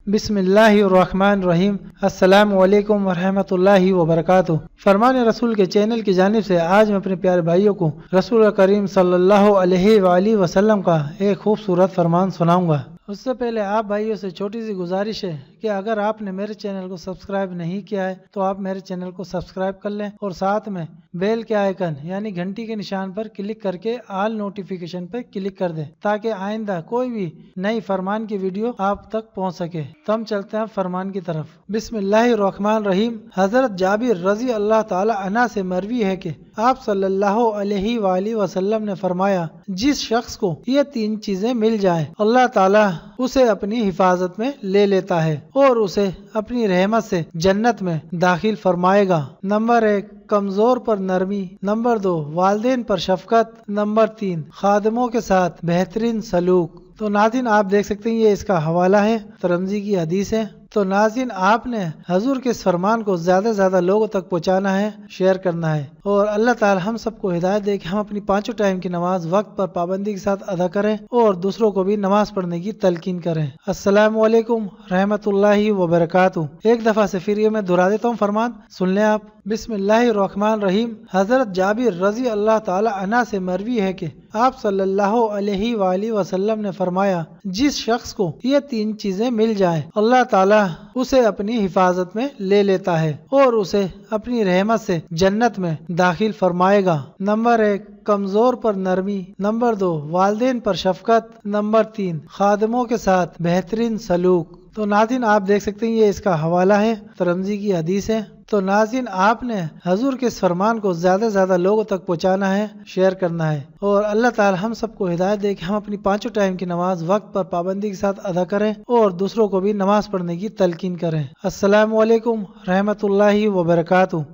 बिस्मिल्लाहिर्रहमानिर्रहीम। अस्सलाम वालेकुम वरहमतुल्लाहि वबरकातुह। फरमान रसूल के चैनल की जानिब से आज मैं अपने प्यारे भाइयों को रसूल करीम सल्लल्लाहु अलैहि वसल्लम का एक खूबसूरत फरमान सुनाऊंगा। उससे पहले आप भाइयों से छोटी सी गुजारिश है कि अगर आपने मेरे चैनल को सब्सक्राइब नहीं किया है तो आप मेरे चैनल को सब्सक्राइब कर लें और साथ में बेल के आइकन यानी घंटी के निशान पर क्लिक करके ऑल नोटिफिकेशन पर क्लिक कर दें ताकि आइंदा कोई भी नई फरमान की वीडियो आप तक पहुंच सके। तो हम चलते हैं फरमान की तरफ। बिस्मिल्लाहिर्रहमानिर्रहीम। हजरत जाबिर रजी अल्लाह ताला अन्हा से मरवी है कि आप सल्लल्लाहु अलैहि वसल्लम ने फरमाया, जिस शख्स को ये तीन चीजें मिल जाए अल्लाह ताला उसे अपनी हिफाजत में ले लेता है और उसे अपनी रहमत से जन्नत में दाखिल फरमाएगा। नंबर 1 कमजोर पर नरमी, नंबर 2 वालिदैन पर शफकत, नंबर 3 खादमों के साथ बेहतरीन सलूक। तो नाज़रीन आप देख सकते हैं ये इसका हवाला है, तिरमिज़ी की हदीस है। तो नाज़रीन आपने हजूर के इस फरमान को ज्यादा से ज्यादा लोगों तक पहुँचाना है, शेयर करना है और अल्लाह ताला हम सबको हिदायत दे कि हम अपनी 5 टाइम की नमाज वक्त पर पाबंदी के साथ अदा करें और दूसरों को भी नमाज पढ़ने की तलकीन करें। अस्सलामु अलैकुम रहमतुल्लाहि व बरकातुहू। एक दफा से फिर ये मैं दोहरा देता हूँ फरमान, सुन लें आप। बिस्मिल्लाहिर्रहमानिर्रहीम। हजरत जाबिर रजी अल्लाह ताला अन्हा से मरवी है कि आप सल्लल्लाहु अलैहि वसल्लम ने फरमाया, जिस शख्स को ये तीन चीजें मिल जाए अल्लाह ताला उसे अपनी हिफाजत में ले लेता है और उसे अपनी रहमत से जन्नत में दाखिल फरमाएगा। नंबर 1 कमजोर पर नरमी, नंबर 2 वालिदैन पर शफकत, नंबर 3 खादमों के साथ बेहतरीन सलूक। तो नाज़रीन आप देख सकते हैं ये इसका हवाला है, तिरमिज़ी की हदीस है। तो नाज़रीन आपने हजूर के इस फरमान को ज्यादा से ज्यादा लोगों तक पहुँचाना है, शेयर करना है और अल्लाह ताला हम सबको हिदायत दे कि हम अपनी 5 टाइम की नमाज वक्त पर पाबंदी के साथ अदा करें और दूसरों को भी नमाज पढ़ने की तलकीन करें। अस्सलामु अलैकुम रहमतुल्लाहि व बरकातुहू।